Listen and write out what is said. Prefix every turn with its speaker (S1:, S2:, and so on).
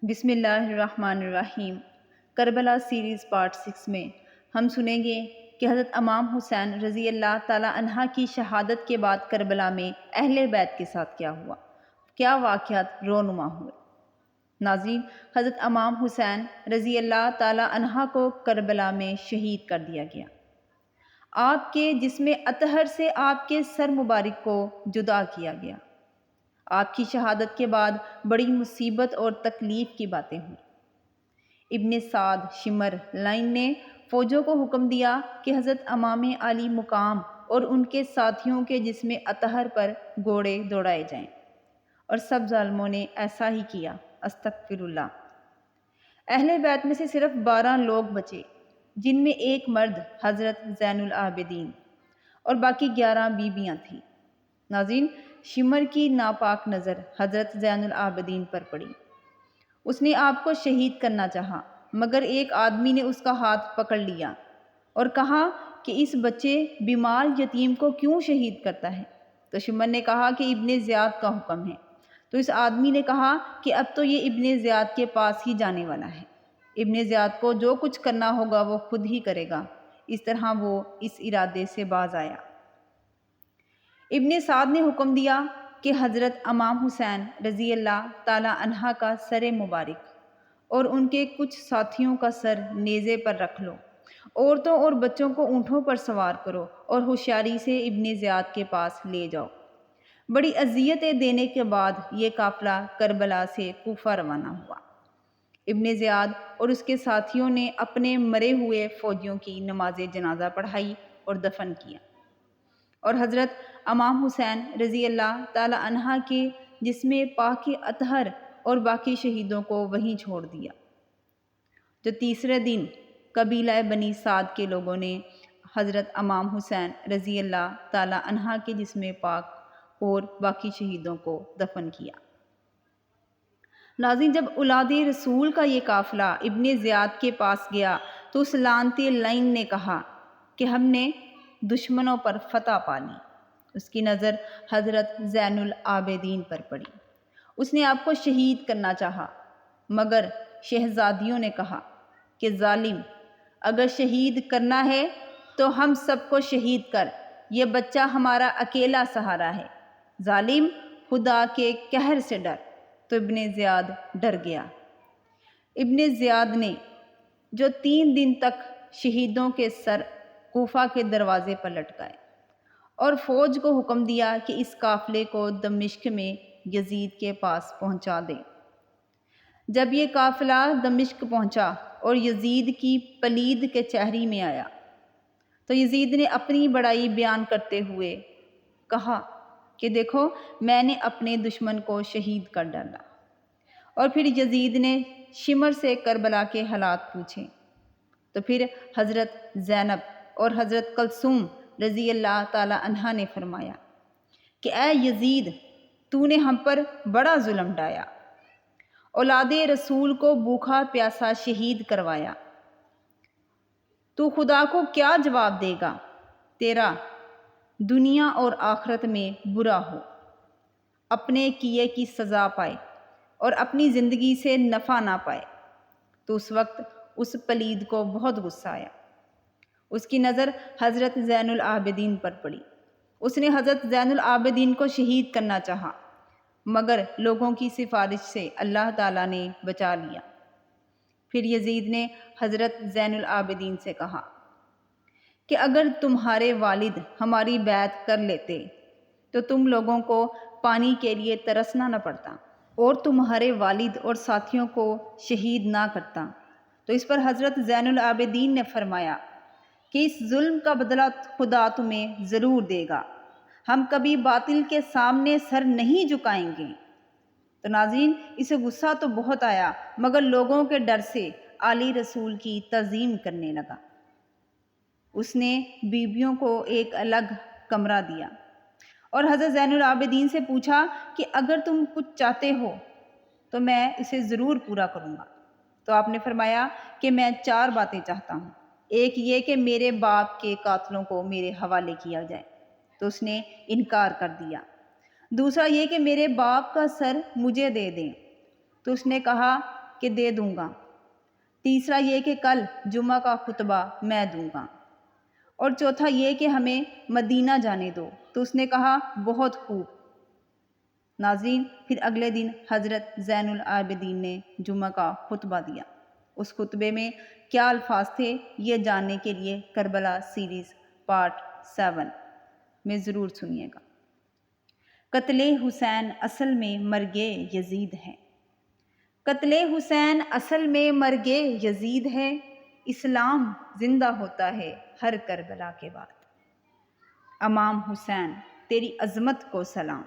S1: بسم اللہ الرحمن الرحیم۔ کربلا سیریز پارٹ 6 میں ہم سنیں گے کہ حضرت امام حسین رضی اللہ تعالی عنہ کی شہادت کے بعد کربلا میں اہل بیت کے ساتھ کیا ہوا، کیا واقعات رونما ہوئے۔ ناظرین، حضرت امام حسین رضی اللہ تعالی عنہ کو کربلا میں شہید کر دیا گیا۔ آپ کے جسم اطہر سے آپ کے سر مبارک کو جدا کیا گیا۔ آپ کی شہادت کے بعد بڑی مصیبت اور تکلیف کی باتیں ہوئیں۔ ابن سعد شمر لائن نے فوجوں کو حکم دیا کہ حضرت امام علی مقام اور ان کے ساتھیوں کے جسم اطہر پر گھوڑے دوڑائے جائیں، اور سب ظالموں نے ایسا ہی کیا۔ استغفر اللہ۔ اہل بیت میں سے صرف 12 لوگ بچے، جن میں ایک مرد حضرت زین العابدین اور باقی 11 بیویاں تھیں۔ ناظرین، شمر کی ناپاک نظر حضرت زین العابدین پر پڑی۔ اس نے آپ کو شہید کرنا چاہا، مگر ایک آدمی نے اس کا ہاتھ پکڑ لیا اور کہا کہ اس بچے بیمار یتیم کو کیوں شہید کرتا ہے؟ تو شمر نے کہا کہ ابن زیاد کا حکم ہے۔ تو اس آدمی نے کہا کہ اب تو یہ ابن زیاد کے پاس ہی جانے والا ہے، ابن زیاد کو جو کچھ کرنا ہوگا وہ خود ہی کرے گا۔ اس طرح وہ اس ارادے سے باز آیا۔ ابن سعد نے حکم دیا کہ حضرت امام حسین رضی اللہ تعالی عنہ کا سر مبارک اور ان کے کچھ ساتھیوں کا سر نیزے پر رکھ لو، عورتوں اور بچوں کو اونٹوں پر سوار کرو اور ہوشیاری سے ابن زیاد کے پاس لے جاؤ۔ بڑی اذیتیں دینے کے بعد یہ قافلہ کربلا سے کوفہ روانہ ہوا۔ ابن زیاد اور اس کے ساتھیوں نے اپنے مرے ہوئے فوجیوں کی نماز جنازہ پڑھائی اور دفن کیا، اور حضرت امام حسین رضی اللہ تعالی عنہ کے جسم پاک اطہر اور باقی شہیدوں کو وہیں چھوڑ دیا۔ جو تیسرے دن قبیلہ بنی سعد کے لوگوں نے حضرت امام حسین رضی اللہ تعالی عنہ کے جسم پاک اور باقی شہیدوں کو دفن کیا۔ ناظرین، جب اولاد رسول کا یہ قافلہ ابن زیاد کے پاس گیا تو اس لعنتی لعین نے کہا کہ ہم نے دشمنوں پر فتح پا لی۔ اس کی نظر حضرت زین العابدین پر پڑی۔ اس نے آپ کو شہید کرنا چاہا، مگر شہزادیوں نے کہا کہ ظالم، اگر شہید کرنا ہے تو ہم سب کو شہید کر، یہ بچہ ہمارا اکیلا سہارا ہے۔ ظالم، خدا کے قہر سے ڈر۔ تو ابن زیاد ڈر گیا۔ ابن زیاد نے جو 3 دن تک شہیدوں کے سر کوفہ کے دروازے پر لٹکائے اور فوج کو حکم دیا کہ اس قافلے کو دمشق میں یزید کے پاس پہنچا دیں۔ جب یہ قافلہ دمشق پہنچا اور یزید کی پلید کچہری میں آیا تو یزید نے اپنی بڑائی بیان کرتے ہوئے کہا کہ دیکھو، میں نے اپنے دشمن کو شہید کر ڈالا۔ اور پھر یزید نے شمر سے کربلا کے حالات پوچھے، تو پھر حضرت زینب اور حضرت کلثوم رضی اللہ تعالی عنہ نے فرمایا کہ اے یزید، تو نے ہم پر بڑا ظلم ڈھایا، اولاد رسول کو بھوکا پیاسا شہید کروایا۔ تو خدا کو کیا جواب دے گا؟ تیرا دنیا اور آخرت میں برا ہو، اپنے کیے کی سزا پائے اور اپنی زندگی سے نفع نہ پائے۔ تو اس وقت اس پلید کو بہت غصہ آیا۔ اس کی نظر حضرت زین العابدین پر پڑی۔ اس نے حضرت زین العابدین کو شہید کرنا چاہا، مگر لوگوں کی سفارش سے اللہ تعالیٰ نے بچا لیا۔ پھر یزید نے حضرت زین العابدین سے کہا کہ اگر تمہارے والد ہماری بیعت کر لیتے تو تم لوگوں کو پانی کے لیے ترسنا نہ پڑتا اور تمہارے والد اور ساتھیوں کو شہید نہ کرتا۔ تو اس پر حضرت زین العابدین نے فرمایا کہ اس ظلم کا بدلہ خدا تمہیں ضرور دے گا، ہم کبھی باطل کے سامنے سر نہیں جھکائیں گے۔ تو ناظرین، اسے غصہ تو بہت آیا، مگر لوگوں کے ڈر سے علی رسول کی تعظیم کرنے لگا۔ اس نے بیویوں کو ایک الگ کمرہ دیا اور حضرت زین العابدین سے پوچھا کہ اگر تم کچھ چاہتے ہو تو میں اسے ضرور پورا کروں گا۔ تو آپ نے فرمایا کہ میں 4 باتیں چاہتا ہوں۔ ایک یہ کہ میرے باپ کے قاتلوں کو میرے حوالے کیا جائے، تو اس نے انکار کر دیا۔ دوسرا یہ کہ میرے باپ کا سر مجھے دے دیں، تو اس نے کہا کہ دے دوں گا، تیسرا یہ کہ کل جمعہ کا خطبہ میں دوں گا، اور چوتھا یہ کہ ہمیں مدینہ جانے دو۔ تو اس نے کہا بہت خوب۔ ناظرین، پھر اگلے دن حضرت زین العابدین نے جمعہ کا خطبہ دیا۔ اس خطبے میں کیا الفاظ تھے، یہ جاننے کے لیے کربلا سیریز پارٹ 7 میں ضرور سنیے گا۔ قتل حسین اصل میں مرگ یزید ہے، قتل حسین اصل میں مرگ یزید ہے، اسلام زندہ ہوتا ہے ہر کربلا کے بعد۔ امام حسین تیری عظمت کو سلام۔